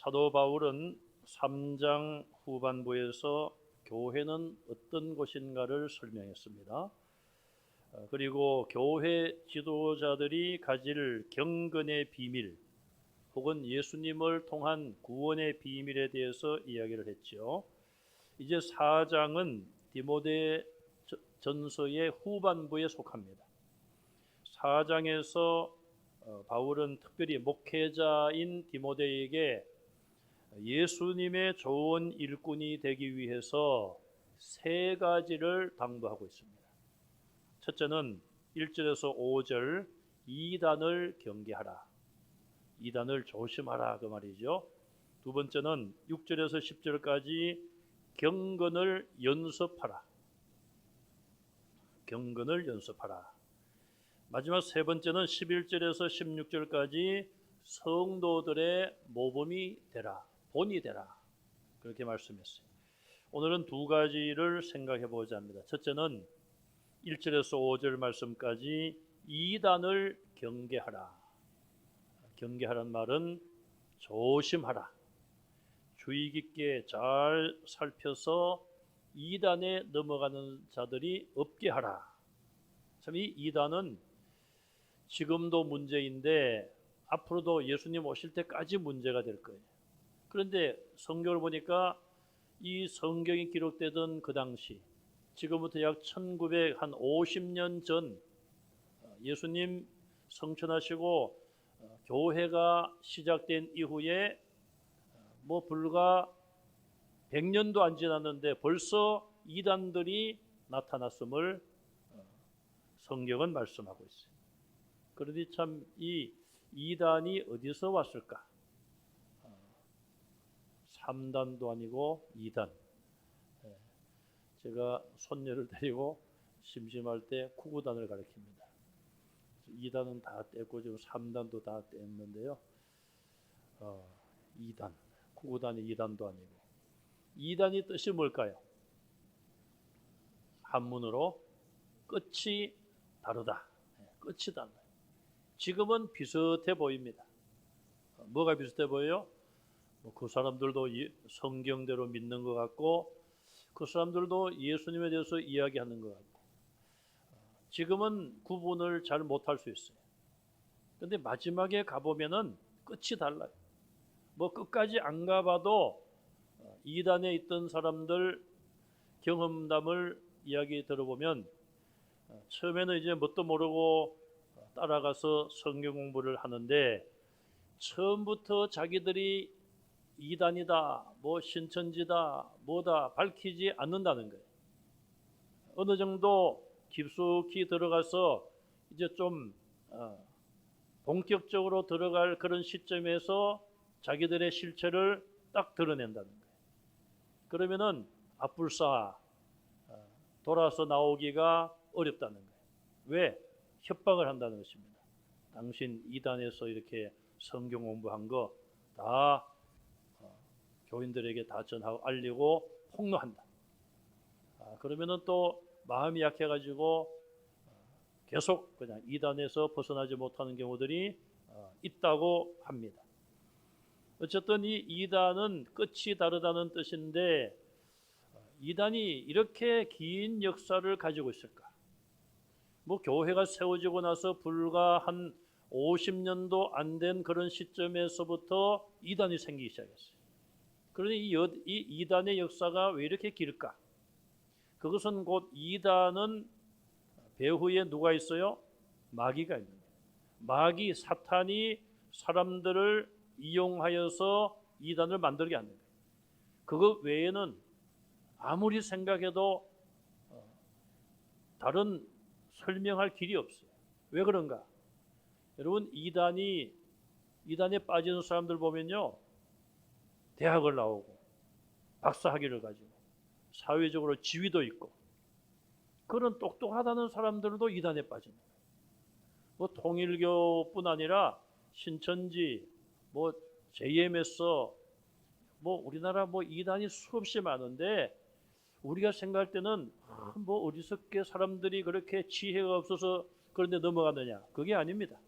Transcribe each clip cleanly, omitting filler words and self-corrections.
사도 바울은 3장 후반부에서 교회는 어떤 곳인가를 설명했습니다. 그리고 교회 지도자들이 가질 경건의 비밀 혹은 예수님을 통한 구원의 비밀에 대해서 이야기를 했죠. 이제 4장은 디모데 전서의 후반부에 속합니다. 4장에서 바울은 특별히 목회자인 디모데에게 예수님의 좋은 일꾼이 되기 위해서 세 가지를 당부하고 있습니다. 첫째는 1절에서 5절 이단을 경계하라. 이단을 조심하라 그 말이죠. 두 번째는 6절에서 10절까지 경건을 연습하라. 경건을 연습하라. 마지막 세 번째는 11절에서 16절까지 성도들의 모범이 되라. 본이 되라. 그렇게 말씀했어요. 오늘은 두 가지를 생각해 보자 합니다. 첫째는 1절에서 5절 말씀까지 이단을 경계하라. 경계하란 말은 조심하라. 주의 깊게 잘 살펴서 이단에 넘어가는 자들이 없게 하라. 참 이 이단은 지금도 문제인데 앞으로도 예수님 오실 때까지 문제가 될 거예요. 그런데 성경을 보니까 이 성경이 기록되던 그 당시 지금부터 약 1950년 전 예수님 성천하시고 교회가 시작된 이후에 뭐 불과 100년도 안 지났는데 벌써 이단들이 나타났음을 성경은 말씀하고 있어요. 그러니 참 이 이단이 어디서 왔을까? 3단도 아니고 2단. 제가 손녀를 데리고 심심할 때 구구단을 가르칩니다. 2단은 다 뗐고 지금 3단도 다 뗐는데요. 2단, 구구단이 2단도 아니고 2단이 뜻이 뭘까요? 한문으로 끝이 다르다. 끝이 달라요. 지금은 비슷해 보입니다. 뭐가 비슷해 보여요? 그 사람들도 성경대로 믿는 것 같고 그 사람들도 예수님에 대해서 이야기하는 것 같고 지금은 구분을 잘 못할 수 있어요. 그런데 마지막에 가보면은 끝이 달라요. 뭐 끝까지 안 가봐도 이단에 있던 사람들 경험담을 이야기 들어보면 처음에는 이제 뭣도 모르고 따라가서 성경 공부를 하는데 처음부터 자기들이 이단이다, 뭐 신천지다, 뭐다 밝히지 않는다는 거예요. 어느 정도 깊숙이 들어가서 이제 좀 본격적으로 들어갈 그런 시점에서 자기들의 실체를 딱 드러낸다는 거예요. 그러면은 앞불싸 돌아서 나오기가 어렵다는 거예요. 왜? 협박을 한다는 것입니다. 당신 이단에서 이렇게 성경 공부한 거 다 교인들에게 다 전하고 알리고 폭로한다. 그러면은 또 마음이 약해가지고 계속 그냥 이단에서 벗어나지 못하는 경우들이 있다고 합니다. 어쨌든 이 이단은 끝이 다르다는 뜻인데 이단이 이렇게 긴 역사를 가지고 있을까? 뭐 교회가 세워지고 나서 불과 한 50년도 안 된 그런 시점에서부터 이단이 생기기 시작했어요. 그러니 이 이단의 역사가 왜 이렇게 길까? 그것은 곧 이단은 배후에 누가 있어요? 마귀가 있는 거예요. 마귀 사탄이 사람들을 이용하여서 이단을 만들게 하는 거예요. 그것 외에는 아무리 생각해도 다른 설명할 길이 없어요. 왜 그런가? 여러분 이단에 빠지는 사람들 보면요. 대학을 나오고 박사학위를 가지고 사회적으로 지위도 있고 그런 똑똑하다는 사람들도 이단에 빠지는 거예요. 뭐 통일교뿐 아니라 신천지, 뭐 JMS, 뭐 우리나라 뭐 이단이 수없이 많은데 우리가 생각할 때는 뭐 어리석게 사람들이 그렇게 지혜가 없어서 그런데 넘어가느냐? 그게 아닙니다.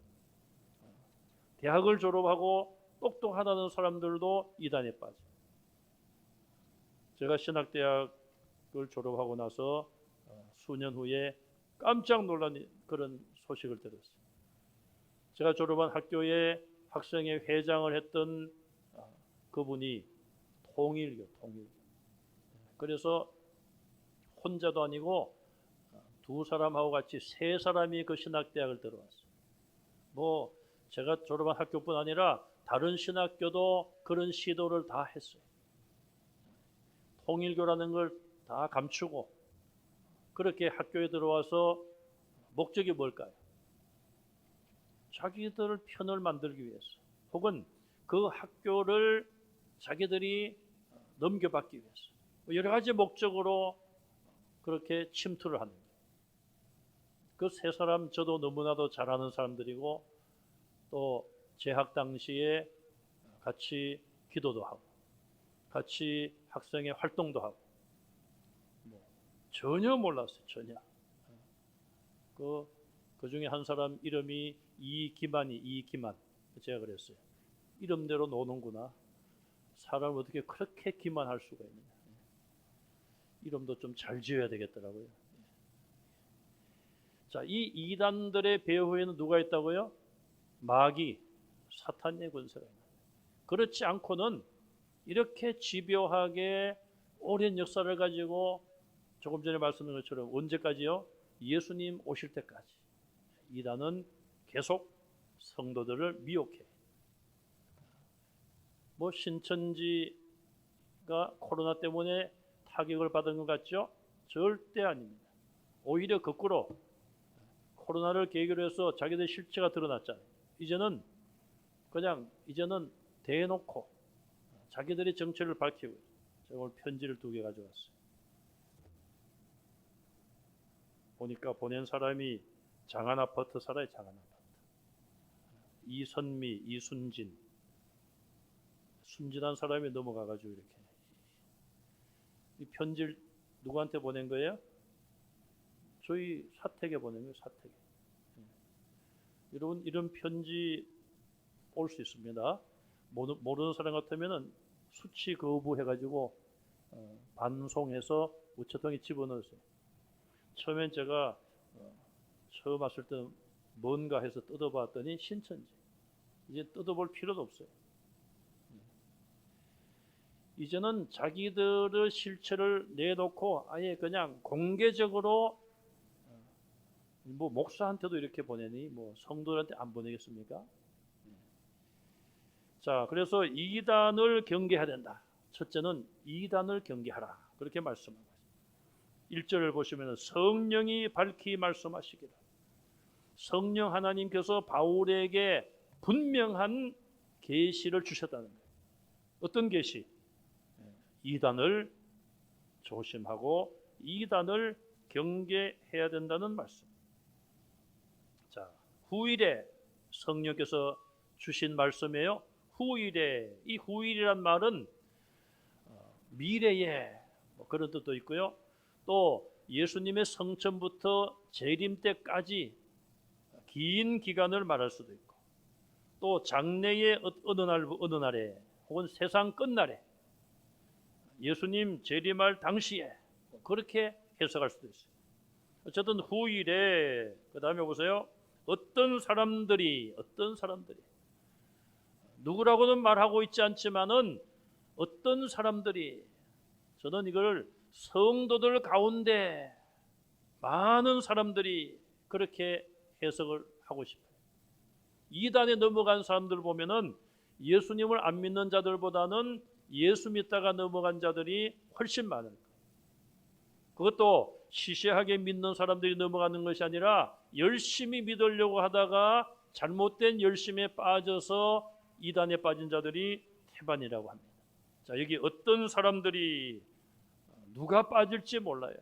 대학을 졸업하고 똑똑하다는 사람들도 이단에 빠져. 제가 신학대학을 졸업하고 나서 수년 후에 깜짝 놀란 그런 소식을 들었어요. 제가 졸업한 학교에 학생회 회장을 했던 그분이 통일교. 그래서 혼자도 아니고 두 사람하고 같이 세 사람이 그 신학대학을 들어왔어요. 뭐 제가 졸업한 학교뿐 아니라 다른 신학교도 그런 시도를 다 했어요. 통일교라는 걸 다 감추고 그렇게 학교에 들어와서 목적이 뭘까요? 자기들 편을 만들기 위해서, 혹은 그 학교를 자기들이 넘겨받기 위해서 여러 가지 목적으로 그렇게 침투를 하는 거예요. 그 세 사람 저도 너무나도 잘 아는 사람들이고 또 재학 당시에 같이 기도도 하고 같이 학생회 활동도 하고 전혀 몰랐어요. 전혀. 그 중에 한 사람 이름이 이기만. 제가 그랬어요. 이름대로 노는구나. 사람을 어떻게 그렇게 기만할 수가 있느냐. 이름도 좀 잘 지어야 되겠더라고요. 자, 이 이단들의 배후에는 누가 있다고요? 마귀, 사탄의 권세가 있는. 그렇지 않고는 이렇게 집요하게 오랜 역사를 가지고 조금 전에 말씀드린 것처럼 언제까지요? 예수님 오실 때까지 이단은 계속 성도들을 미혹해. 뭐 신천지가 코로나 때문에 타격을 받은 것 같죠? 절대 아닙니다. 오히려 거꾸로 코로나를 계기로 해서 자기들 실체가 드러났잖아요. 이제는 대놓고 자기들의 정체를 밝히고. 제가 오늘 편지를 2개 가져왔어요. 보니까 보낸 사람이 장안 아파트 살아요. 장안 아파트. 이선미, 이순진. 순진한 사람이 넘어가가지고 이렇게. 이 편지를 누구한테 보낸 거예요? 저희 사택에 보낸 거예요. 사택에. 여러분 이런 편지 올 수 있습니다. 모르는 사람 같으면은 수치 거부해가지고 반송해서 우체통에 집어넣었어요. 처음엔 제가 처음 왔을 때 뭔가 해서 뜯어봤더니 신천지. 이제 뜯어볼 필요도 없어요. 이제는 자기들의 실체를 내놓고 아예 그냥 공개적으로 뭐 목사한테도 이렇게 보내니 뭐 성도한테 안 보내겠습니까? 자, 그래서 이단을 경계해야 된다. 첫째는 이단을 경계하라. 그렇게 말씀합니다. 1절을 보시면 성령이 밝히 말씀하시기를. 성령 하나님께서 바울에게 분명한 계시를 주셨다는 거예요. 어떤 계시? 이단을 조심하고 이단을 경계해야 된다는 말씀. 자, 후일에 성령께서 주신 말씀이에요. 후일에, 이 후일이란 말은 미래에 그런 뜻도 있고요. 또 예수님의 성천부터 재림 때까지 긴 기간을 말할 수도 있고, 또 장래의 어느 날에 혹은 세상 끝날에 예수님 재림할 당시에 그렇게 해석할 수도 있어요. 어쨌든 후일에, 그 다음에 보세요. 어떤 사람들이 누구라고는 말하고 있지 않지만은 어떤 사람들이, 저는 이걸 성도들 가운데 많은 사람들이 그렇게 해석을 하고 싶어요. 이단에 넘어간 사람들 보면은 예수님을 안 믿는 자들보다는 예수 믿다가 넘어간 자들이 훨씬 많을 거예요. 그것도 시시하게 믿는 사람들이 넘어가는 것이 아니라 열심히 믿으려고 하다가 잘못된 열심에 빠져서 이단에 빠진 자들이 태반이라고 합니다. 자, 여기 어떤 사람들이 누가 빠질지 몰라요.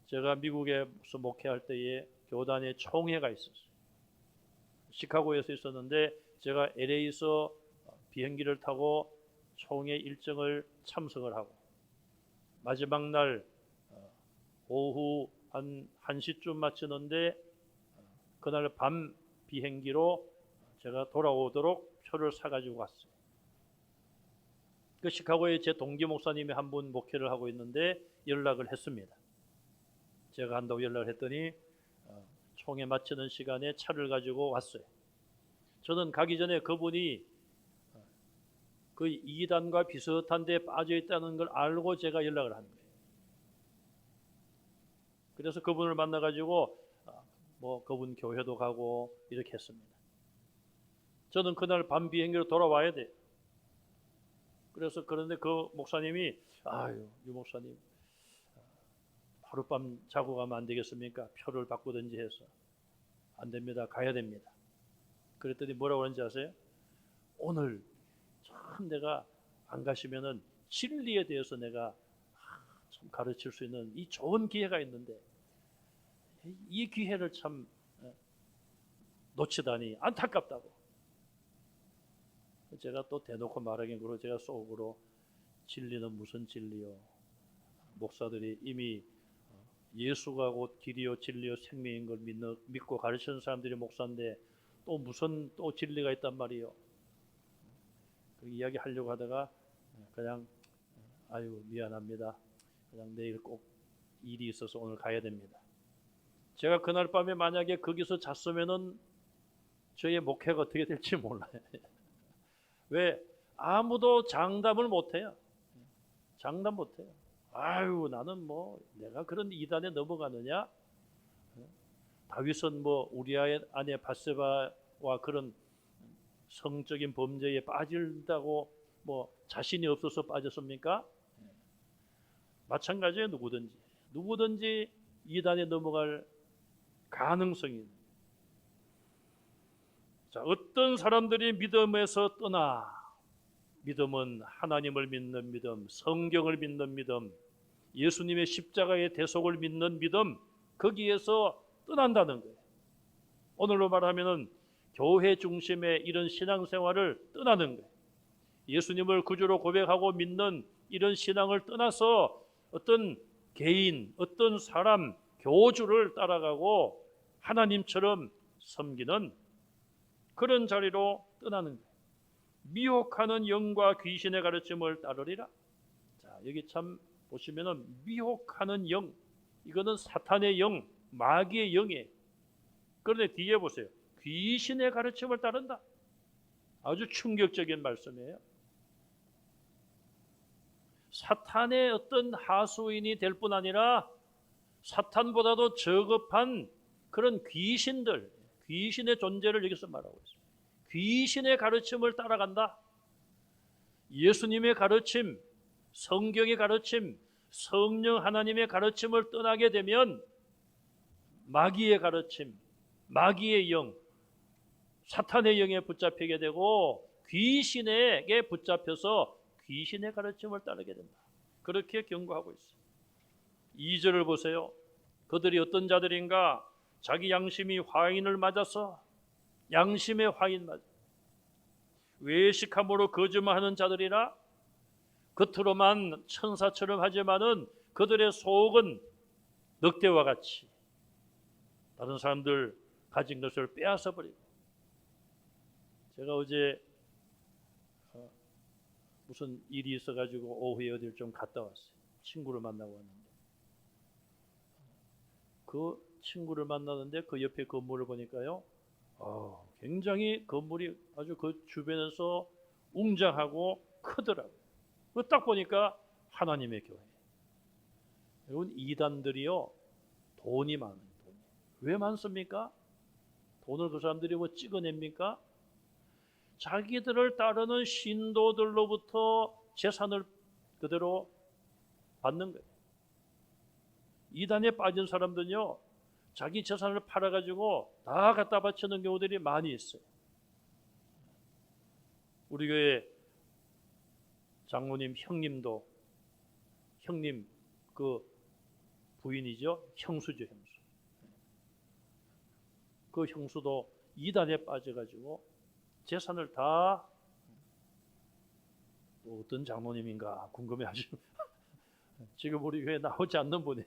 제가 미국에서 목회할 때에 교단에 총회가 있었어요. 시카고에서 있었는데 제가 LA에서 비행기를 타고 총회 일정을 참석을 하고 마지막 날 오후 한 1시쯤 마치는데 그날 밤 비행기로 제가 돌아오도록 표를 사가지고 왔어요. 그 시카고에 제 동기 목사님이 한 분 목회를 하고 있는데 연락을 했습니다. 제가 한다고 연락을 했더니 총회 마치는 시간에 차를 가지고 왔어요. 저는 가기 전에 그분이 그 이단과 비슷한 데 빠져 있다는 걸 알고 제가 연락을 한 거예요. 그래서 그분을 만나가지고 뭐 그분 교회도 가고 이렇게 했습니다. 저는 그날 밤 비행기로 돌아와야 돼요. 그래서 그런데 그 목사님이 아유 유 목사님 하룻밤 자고 가면 안 되겠습니까? 표를 바꾸든지 해서 안 됩니다. 가야 됩니다. 그랬더니 뭐라고 하는지 아세요? 오늘 참 내가 안 가시면은 진리에 대해서 내가 참 가르칠 수 있는 이 좋은 기회가 있는데 이 기회를 참 놓치다니 안타깝다고. 제가 또 대놓고 말하긴 그러고 제가 속으로 진리는 무슨 진리요? 목사들이 이미 예수가 곧 길이요 진리요 생명인 걸 믿고 가르치는 사람들이 목사인데 또 무슨 또 진리가 있단 말이요? 그 이야기 하려고 하다가 그냥 아유 미안합니다. 그냥 내일 꼭 일이 있어서 오늘 가야 됩니다. 제가 그날 밤에 만약에 거기서 잤으면은 저의 목회가 어떻게 될지 몰라요. 왜? 아무도 장담을 못해요. 장담 못해요. 아유 나는 뭐 내가 그런 이단에 넘어가느냐? 다윗은 뭐 우리아의 아내 밧세바와 그런 성적인 범죄에 빠진다고 뭐 자신이 없어서 빠졌습니까? 마찬가지예요. 누구든지 이단에 넘어갈 가능성이 있는. 자, 어떤 사람들이 믿음에서 떠나 믿음은 하나님을 믿는 믿음, 성경을 믿는 믿음, 예수님의 십자가의 대속을 믿는 믿음 거기에서 떠난다는 거예요. 오늘로 말하면은 교회 중심의 이런 신앙생활을 떠나는 거예요. 예수님을 구주로 고백하고 믿는 이런 신앙을 떠나서 어떤 개인, 어떤 사람, 교주를 따라가고 하나님처럼 섬기는 그런 자리로 떠나는 거예요. 미혹하는 영과 귀신의 가르침을 따르리라. 자, 여기 참 보시면은 미혹하는 영, 이거는 사탄의 영, 마귀의 영이에요. 그런데 뒤에 보세요. 귀신의 가르침을 따른다. 아주 충격적인 말씀이에요. 사탄의 어떤 하수인이 될 뿐 아니라 사탄보다도 저급한 그런 귀신들, 귀신의 존재를 여기서 말하고 있습니다. 귀신의 가르침을 따라간다. 예수님의 가르침, 성경의 가르침, 성령 하나님의 가르침을 떠나게 되면 마귀의 가르침, 마귀의 영, 사탄의 영에 붙잡히게 되고 귀신에게 붙잡혀서 귀신의 가르침을 따르게 된다. 그렇게 경고하고 있어요. 2절을 보세요. 그들이 어떤 자들인가? 자기 양심이 화인을 맞아서 양심의 화인 맞아 외식함으로 거짓말하는 자들이라. 겉으로만 천사처럼 하지만은 그들의 속은 늑대와 같이 다른 사람들 가진 것을 빼앗아 버리고. 제가 어제 무슨 일이 있어가지고 오후에 어딜 좀 갔다 왔어요. 친구를 만나고 왔는데 그 친구를 만나는데 그 옆에 건물을 보니까요, 굉장히 건물이 아주 그 주변에서 웅장하고 크더라고요. 딱 보니까 하나님의 교회. 여러분 이단들이요 돈이 많아요. 돈이. 왜 많습니까? 돈을 그 사람들이 뭐 찍어냅니까? 자기들을 따르는 신도들로부터 재산을 그대로 받는 거예요. 이단에 빠진 사람들은요 자기 재산을 팔아가지고 다 갖다 바치는 경우들이 많이 있어요. 우리 교회 장로님 형님 그 부인이죠. 형수죠, 형수. 그 형수도 이단에 빠져가지고 재산을 다 어떤 장로님인가 궁금해하시고 지금 우리 교회 나오지 않는 분이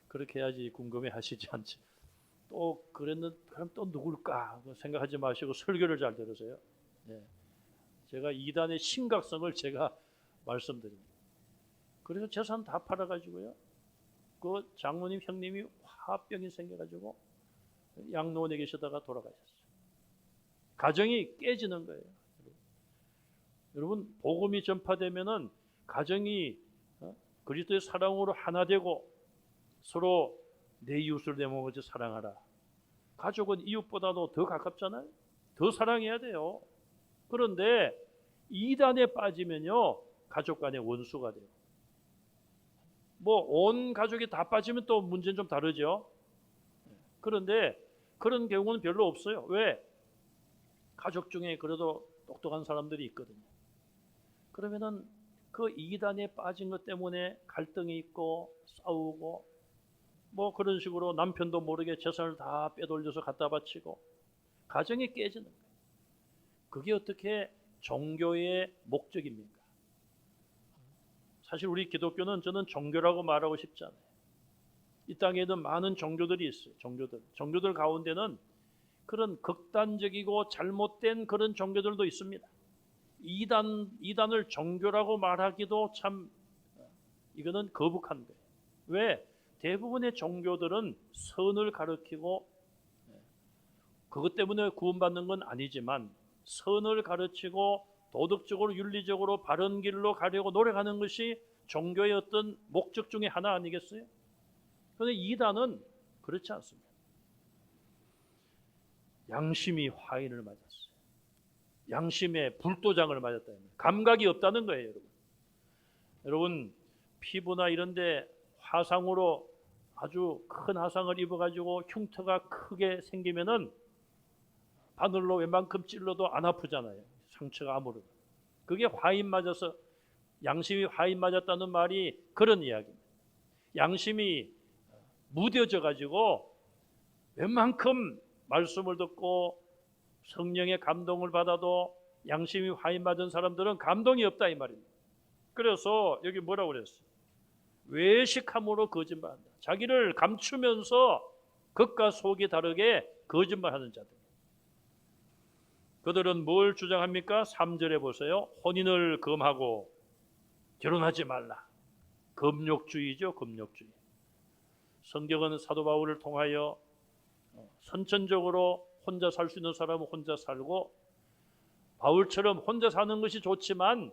그렇게 해야지 궁금해하시지 않지. 또 그랬는 그럼 또 누굴까 생각하지 마시고 설교를 잘 들으세요. 예. 제가 이단의 심각성을 제가 말씀드립니다. 그래서 재산 다 팔아가지고요. 그 장모님 형님이 화병이 생겨가지고 양로원에 계시다가 돌아가셨어요. 가정이 깨지는 거예요. 여러분 복음이 전파되면은 가정이 그리스도의 사랑으로 하나 되고 서로 내 이웃을 내 몸같이 사랑하라. 가족은 이웃보다도 더 가깝잖아요. 더 사랑해야 돼요. 그런데 이단에 빠지면요 가족 간의 원수가 돼요. 뭐 온 가족이 다 빠지면 또 문제는 좀 다르죠. 그런데 그런 경우는 별로 없어요. 왜? 가족 중에 그래도 똑똑한 사람들이 있거든요. 그러면은 그 이단에 빠진 것 때문에 갈등이 있고 싸우고 뭐 그런 식으로 남편도 모르게 재산을 다 빼돌려서 갖다 바치고 가정이 깨지는 거예요. 그게 어떻게 종교의 목적입니까? 사실 우리 기독교는 저는 종교라고 말하고 싶지 않아요. 이 땅에는 많은 종교들이 있어요. 종교들 가운데는 그런 극단적이고 잘못된 그런 종교들도 있습니다. 이단을 종교라고 말하기도 참 이거는 거북한 거예요. 왜? 대부분의 종교들은 선을 가르치고 그것 때문에 구원받는 건 아니지만 선을 가르치고 도덕적으로 윤리적으로 바른 길로 가려고 노력하는 것이 종교의 어떤 목적 중에 하나 아니겠어요? 그런데 이단은 그렇지 않습니다. 양심이 화인을 맞았어요. 양심에 불도장을 맞았다. 감각이 없다는 거예요, 여러분. 여러분 피부나 이런데 화상으로 아주 큰 화상을 입어가지고 흉터가 크게 생기면은 바늘로 웬만큼 찔러도 안 아프잖아요. 상처가 아무런. 그게 화인 맞아서 양심이 화인 맞았다는 말이 그런 이야기입니다. 양심이 무뎌져 가지고 웬만큼 말씀을 듣고 성령의 감동을 받아도 양심이 화인 맞은 사람들은 감동이 없다 이 말입니다. 그래서 여기 뭐라고 그랬어요? 외식함으로 거짓말한다. 자기를 감추면서 겉과 속이 다르게 거짓말하는 자들. 그들은 뭘 주장합니까? 3절에 보세요. 혼인을 금하고 결혼하지 말라. 금욕주의죠, 금욕주의. 성경은 사도 바울을 통하여 선천적으로 혼자 살 수 있는 사람은 혼자 살고 바울처럼 혼자 사는 것이 좋지만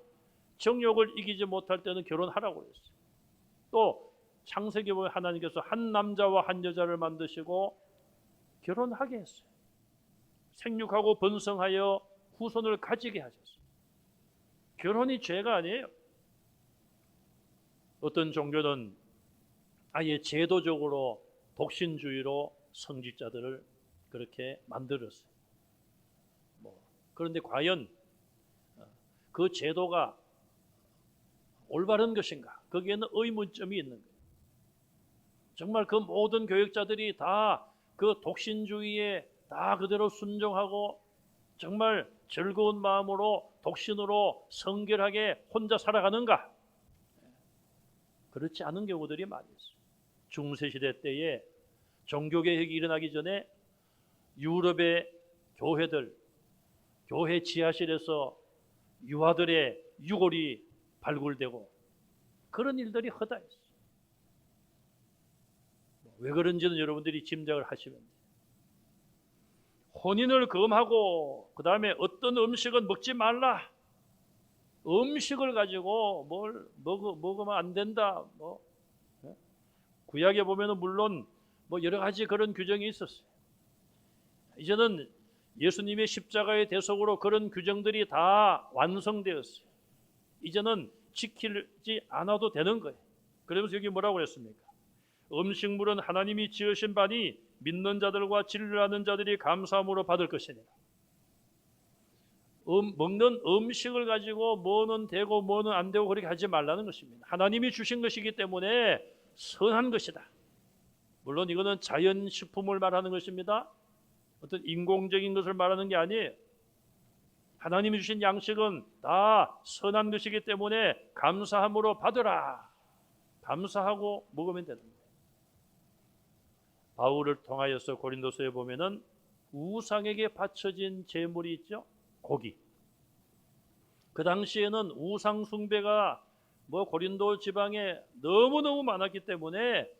정욕을 이기지 못할 때는 결혼하라고 했어요. 또 창세기 보면 하나님께서 한 남자와 한 여자를 만드시고 결혼하게 했어요. 생육하고 번성하여 후손을 가지게 하셨어요. 결혼이 죄가 아니에요. 어떤 종교는 아예 제도적으로 독신주의로 성직자들을 그렇게 만들었어요. 그런데 과연 그 제도가 올바른 것인가? 거기에는 의문점이 있는 거예요. 정말 그 모든 교역자들이 다 그 독신주의에 다 그대로 순종하고 정말 즐거운 마음으로 독신으로 성결하게 혼자 살아가는가? 그렇지 않은 경우들이 많이 있어요. 중세시대 때에 종교개혁이 일어나기 전에 유럽의 교회들, 교회 지하실에서 유아들의 유골이 발굴되고 그런 일들이 허다했어요. 왜 그런지는 여러분들이 짐작을 하시면 돼요. 혼인을 금하고 그 다음에 어떤 음식은 먹지 말라. 음식을 가지고 뭘 먹으면 안 된다. 구약에 보면은 물론 여러 가지 그런 규정이 있었어요. 이제는 예수님의 십자가의 대속으로 그런 규정들이 다 완성되었어요. 이제는 지키지 않아도 되는 거예요. 그러면서 여기 뭐라고 그랬습니까? 음식물은 하나님이 지으신 바니 믿는 자들과 진리하는 자들이 감사함으로 받을 것이니라. 먹는 음식을 가지고 뭐는 되고 뭐는 안 되고 그렇게 하지 말라는 것입니다. 하나님이 주신 것이기 때문에 선한 것이다. 물론 이거는 자연식품을 말하는 것입니다. 어떤 인공적인 것을 말하는 게 아니에요. 하나님이 주신 양식은 다 선한 것이기 때문에 감사함으로 받으라. 감사하고 먹으면 되는 거예요. 바울을 통하여서 고린도서에 보면은 우상에게 바쳐진 제물이 있죠. 고기. 그 당시에는 우상 숭배가 고린도 지방에 너무너무 많았기 때문에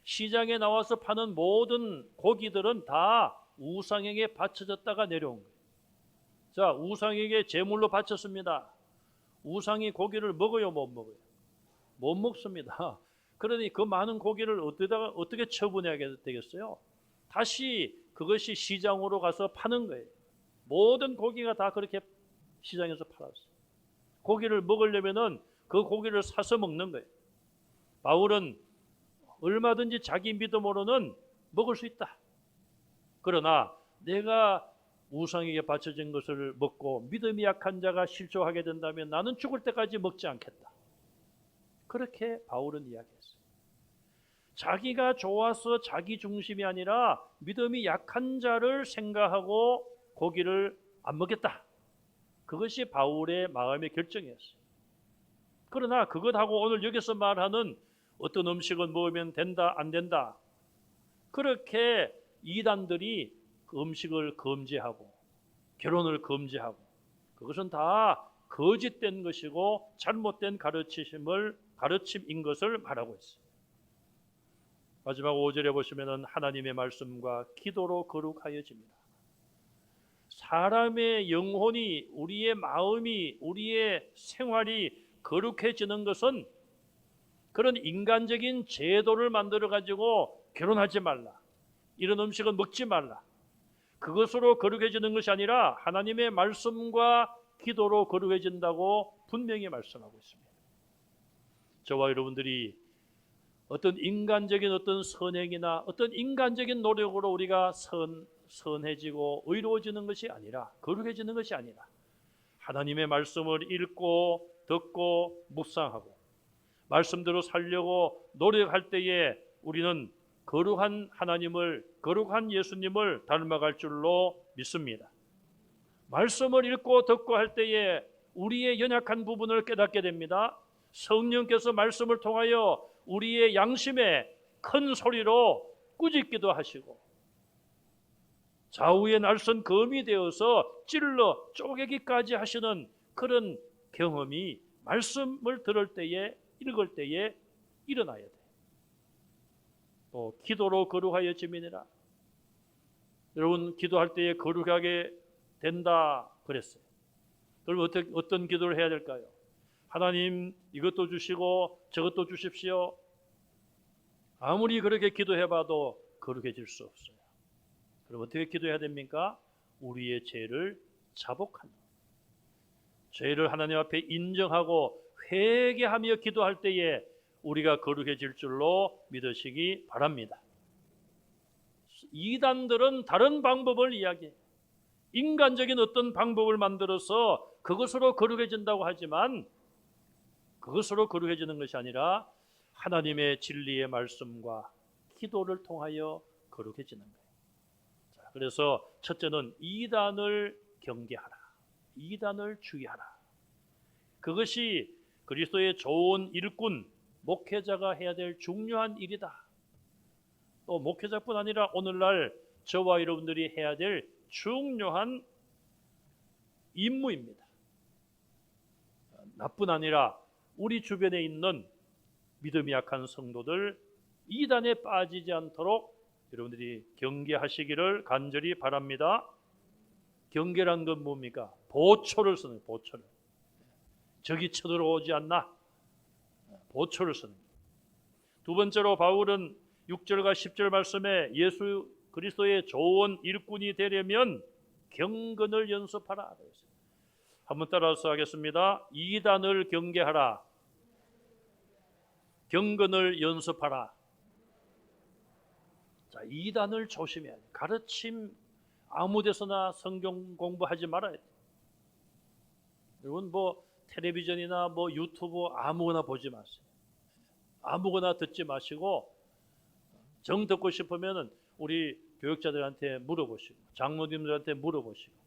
시장에 나와서 파는 모든 고기들은 다 우상에게 바쳐졌다가 내려온 거예요. 자, 우상에게 제물로 바쳤습니다. 우상이 고기를 먹어요, 못 먹어요? 못 먹습니다. 그러니 그 많은 고기를 어떻게 처분해야 되겠어요? 다시 그것이 시장으로 가서 파는 거예요. 모든 고기가 다 그렇게 시장에서 팔았어요. 고기를 먹으려면은 그 고기를 사서 먹는 거예요. 바울은 얼마든지 자기 믿음으로는 먹을 수 있다. 그러나 내가 우상에게 바쳐진 것을 먹고 믿음이 약한 자가 실족하게 된다면 나는 죽을 때까지 먹지 않겠다. 그렇게 바울은 이야기했어요. 자기가 좋아서 자기 중심이 아니라 믿음이 약한 자를 생각하고 고기를 안 먹겠다. 그것이 바울의 마음의 결정이었어요. 그러나 그것하고 오늘 여기서 말하는 어떤 음식은 먹으면 된다, 안 된다. 그렇게 이단들이 그 음식을 금지하고 결혼을 금지하고 그것은 다 거짓된 것이고 잘못된 가르침인 것을 말하고 있어요. 마지막 5절에 보시면은 하나님의 말씀과 기도로 거룩하여집니다. 사람의 영혼이, 우리의 마음이, 우리의 생활이 거룩해지는 것은 그런 인간적인 제도를 만들어 가지고 결혼하지 말라, 이런 음식은 먹지 말라, 그것으로 거룩해지는 것이 아니라 하나님의 말씀과 기도로 거룩해진다고 분명히 말씀하고 있습니다. 저와 여러분들이 어떤 인간적인 어떤 선행이나 어떤 인간적인 노력으로 우리가 선해지고 의로워지는 것이 아니라, 거룩해지는 것이 아니라 하나님의 말씀을 읽고 듣고 묵상하고 말씀대로 살려고 노력할 때에 우리는 거룩한 하나님을, 거룩한 예수님을 닮아갈 줄로 믿습니다. 말씀을 읽고 듣고 할 때에 우리의 연약한 부분을 깨닫게 됩니다. 성령께서 말씀을 통하여 우리의 양심에 큰 소리로 꾸짖기도 하시고 좌우의 날선 검이 되어서 찔러 쪼개기까지 하시는 그런 경험이 말씀을 들을 때에, 읽을 때에 일어나야 돼요. 또 기도로 거룩하여짐이니라. 여러분, 기도할 때에 거룩하게 된다 그랬어요. 그럼 어떤 기도를 해야 될까요? 하나님, 이것도 주시고 저것도 주십시오. 아무리 그렇게 기도해봐도 거룩해질 수 없어요. 그럼 어떻게 기도해야 됩니까? 우리의 죄를 자복하는, 죄를 하나님 앞에 인정하고 회개하며 기도할 때에 우리가 거룩해질 줄로 믿으시기 바랍니다. 이단들은 다른 방법을 이야기해요. 인간적인 어떤 방법을 만들어서 그것으로 거룩해진다고 하지만 그것으로 거룩해지는 것이 아니라 하나님의 진리의 말씀과 기도를 통하여 거룩해지는 거예요. 자, 그래서 첫째는 이단을 경계하라, 이단을 주의하라. 그것이 그리스도의 좋은 일꾼, 목회자가 해야 될 중요한 일이다. 또 목회자뿐 아니라 오늘날 저와 여러분들이 해야 될 중요한 임무입니다. 나뿐 아니라 우리 주변에 있는 믿음이 약한 성도들 이단에 빠지지 않도록 여러분들이 경계하시기를 간절히 바랍니다. 경계란 건 뭡니까? 보초를 쓰는 거예요. 보초를. 적이 쳐들어오지 않나? 보초를 쓰는 거예요. 두 번째로 바울은 6절과 10절 말씀에 예수 그리스도의 좋은 일꾼이 되려면 경건을 연습하라. 한번 따라서 하겠습니다. 이단을 경계하라. 경건을 연습하라. 자, 이단을 조심해야 돼요. 가르침 아무 데서나 성경 공부하지 말아야 돼요. 여러분 텔레비전이나 유튜브 아무거나 보지 마세요. 아무거나 듣지 마시고 정 듣고 싶으면 우리 교육자들한테 물어보시고 장로님들한테 물어보시고.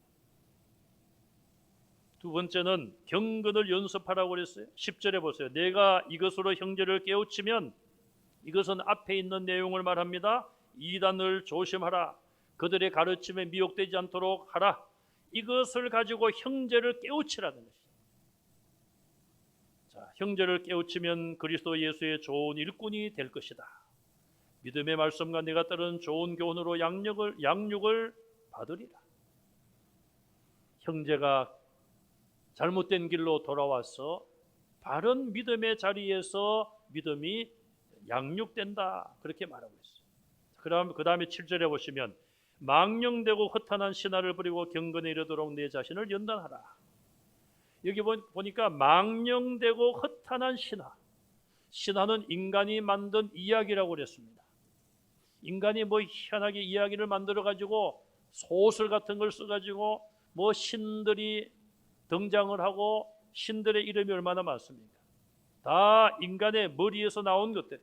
두 번째는 경건을 연습하라고 그랬어요. 10절에 보세요. 내가 이것으로 형제를 깨우치면, 이것은 앞에 있는 내용을 말합니다. 이단을 조심하라. 그들의 가르침에 미혹되지 않도록 하라. 이것을 가지고 형제를 깨우치라는 것이죠. 자, 형제를 깨우치면 그리스도 예수의 좋은 일꾼이 될 것이다. 믿음의 말씀과 내가 따르는 좋은 교훈으로 양육을 받으리라. 형제가 잘못된 길로 돌아와서 바른 믿음의 자리에서 믿음이 양육된다. 그렇게 말하고 있어요. 그 다음에 7절에 보시면 망령되고 허탄한 신화를 버리고 경건에 이르도록 내 자신을 연단하라. 여기 보니까 망령되고 허탄한 신화는 인간이 만든 이야기라고 그랬습니다. 인간이 뭐 희한하게 이야기를 만들어 가지고 소설 같은 걸 써 가지고 뭐 신들이 등장을 하고 신들의 이름이 얼마나 많습니까? 다 인간의 머리에서 나온 것들.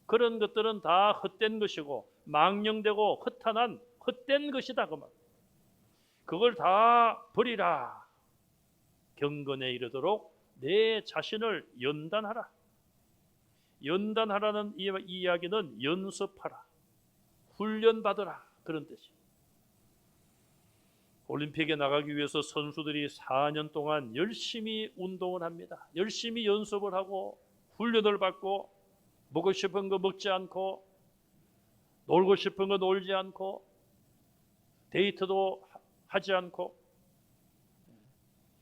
그런 것들은 다 헛된 것이고 망령되고 허탄한 헛된 것이다 그 말. 그걸 다 버리라. 경건에 이르도록 내 자신을 연단하라. 연단하라는 이 이야기는 연습하라, 훈련받으라 그런 뜻이에요. 올림픽에 나가기 위해서 선수들이 4년 동안 열심히 운동을 합니다. 열심히 연습을 하고 훈련을 받고 먹고 싶은 거 먹지 않고 놀고 싶은 거 놀지 않고 데이트도 하지 않고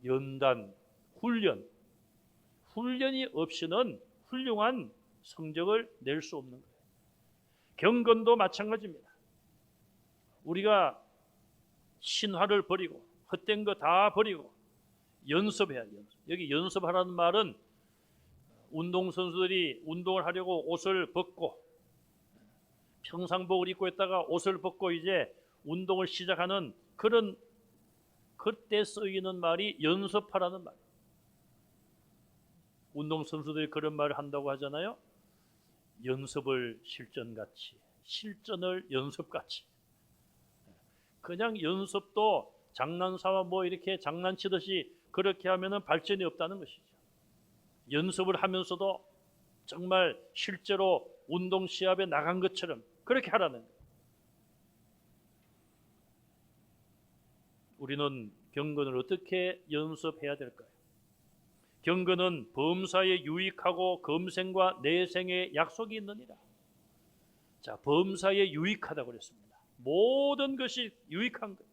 연단, 훈련이 없이는 훌륭한 성적을 낼 수 없는 거예요. 경건도 마찬가지입니다. 우리가 신화를 버리고 헛된 거 다 버리고 연습해야 돼요. 여기 연습하라는 말은 운동선수들이 운동을 하려고 옷을 벗고 평상복을 입고 있다가 옷을 벗고 이제 운동을 시작하는 그런 그때 쓰이는 말이 연습하라는 말. 운동선수들이 그런 말을 한다고 하잖아요. 연습을 실전같이, 실전을 연습같이. 그냥 연습도 장난삼아 뭐 이렇게 장난치듯이 그렇게 하면은 발전이 없다는 것이죠. 연습을 하면서도 정말 실제로 운동 시합에 나간 것처럼 그렇게 하라는 거예요. 우리는 경건을 어떻게 연습해야 될까요? 경건은 범사에 유익하고 검생과 내생에 약속이 있느니라. 자, 범사에 유익하다고 그랬습니다. 모든 것이 유익한 것.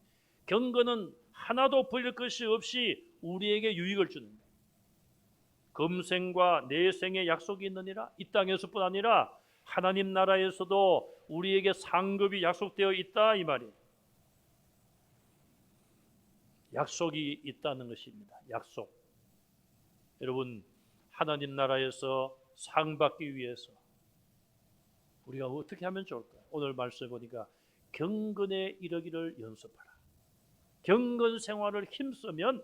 경건은 하나도 버릴 것이 없이 우리에게 유익을 주는 거예요. 검생과 내생에 약속이 있느니라. 이 땅에서뿐 아니라 하나님 나라에서도 우리에게 상급이 약속되어 있다 이 말이에요. 약속이 있다는 것입니다. 약속. 여러분, 하나님 나라에서 상 받기 위해서 우리가 어떻게 하면 좋을까요? 오늘 말씀해 보니까 경건에 이르기를 연습하라. 경건 생활을 힘쓰면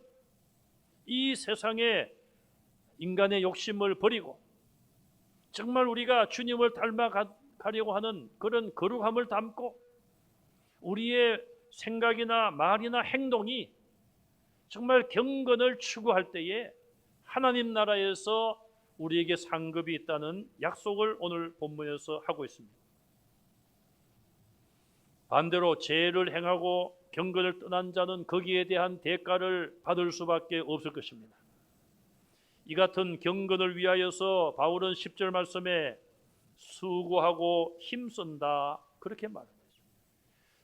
이 세상에 인간의 욕심을 버리고 정말 우리가 주님을 닮아가려고 하는 그런 거룩함을 담고 우리의 생각이나 말이나 행동이 정말 경건을 추구할 때에 하나님 나라에서 우리에게 상급이 있다는 약속을 오늘 본문에서 하고 있습니다. 반대로 죄를 행하고 경건을 떠난 자는 거기에 대한 대가를 받을 수밖에 없을 것입니다. 이 같은 경건을 위하여서 바울은 10절 말씀에 수고하고 힘쓴다 그렇게 말합니다.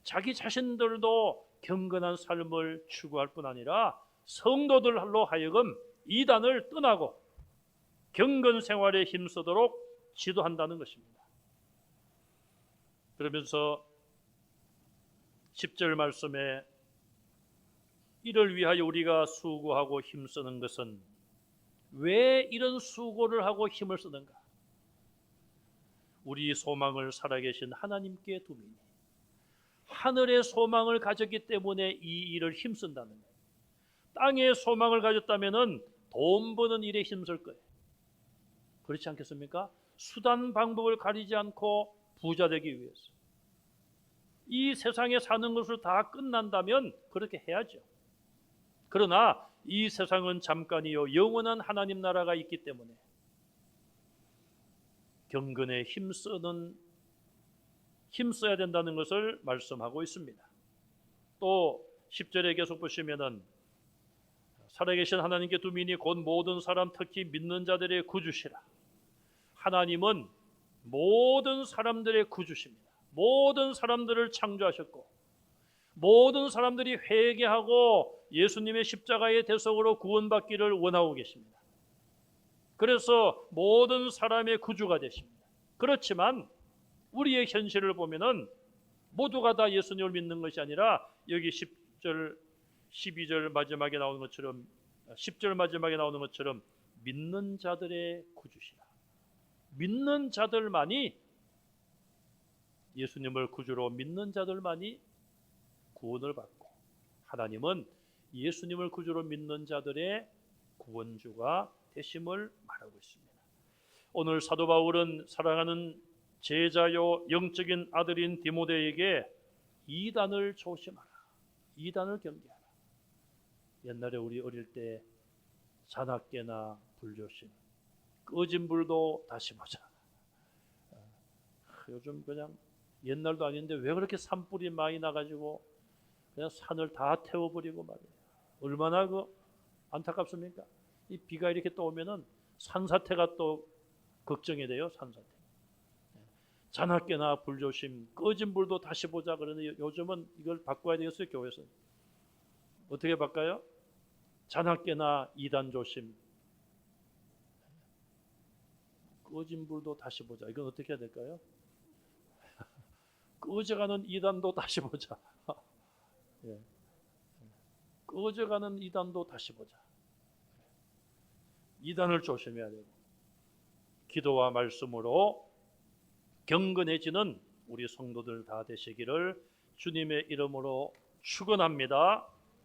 자기 자신들도 경건한 삶을 추구할 뿐 아니라 성도들로 하여금 이단을 떠나고 경건 생활에 힘쓰도록 지도한다는 것입니다. 그러면서 10절 말씀에 이를 위하여 우리가 수고하고 힘쓰는 것은 왜 이런 수고를 하고 힘을 쓰는가? 우리 소망을 살아계신 하나님께 두미니 하늘의 소망을 가졌기 때문에 이 일을 힘쓴다는 거예요. 땅의 소망을 가졌다면 돈 버는 일에 힘쓸 거예요. 그렇지 않겠습니까? 수단 방법을 가리지 않고 부자 되기 위해서. 이 세상에 사는 것을 다 끝난다면 그렇게 해야죠. 그러나 이 세상은 잠깐이요 영원한 하나님 나라가 있기 때문에 경건에 힘써야 된다는 것을 말씀하고 있습니다. 또 10절에 계속 보시면은 살아계신 하나님께 두민이 곧 모든 사람 특히 믿는 자들의 구주시라. 하나님은 모든 사람들의 구주십니다. 모든 사람들을 창조하셨고 모든 사람들이 회개하고 예수님의 십자가의 대속으로 구원받기를 원하고 계십니다. 그래서 모든 사람의 구주가 되십니다. 그렇지만 우리의 현실을 보면은 모두가 다 예수님을 믿는 것이 아니라 여기 10절, 12절 마지막에 나오는 것처럼 10절 마지막에 나오는 것처럼 믿는 자들의 구주시라. 믿는 자들만이 예수님을 구주로 믿는 자들만이 구원을 받고 하나님은 예수님을 구주로 믿는 자들의 구원주가 되심을 말하고 있습니다. 오늘 사도 바울은 사랑하는 제자요 영적인 아들인 디모데에게 이단을 조심하라. 이단을 경계하라. 옛날에 우리 어릴 때 잔악계나 불조심, 꺼진 불도 다시 보자. 요즘 그냥 옛날도 아닌데 왜 그렇게 산불이 많이 나가지고 그냥 산을 다 태워버리고 말이에요. 얼마나 안타깝습니까? 이 비가 이렇게 또 오면은 산사태가 또 걱정이 돼요. 산사태. 잔악계나 불조심, 꺼진 불도 다시 보자. 그러는데 요즘은 이걸 바꿔야 되겠어요. 교회에서 어떻게 바꿔요? 잔악계나 이단 조심, 꺼진 불도 다시 보자. 이건 어떻게 해야 될까요? 꺼져가는 이단도 다시 보자. 예. 꺼져가는 이단도 다시 보자. 이단을 조심해야 되고 기도와 말씀으로 경건해지는 우리 성도들 다 되시기를 주님의 이름으로 축원합니다.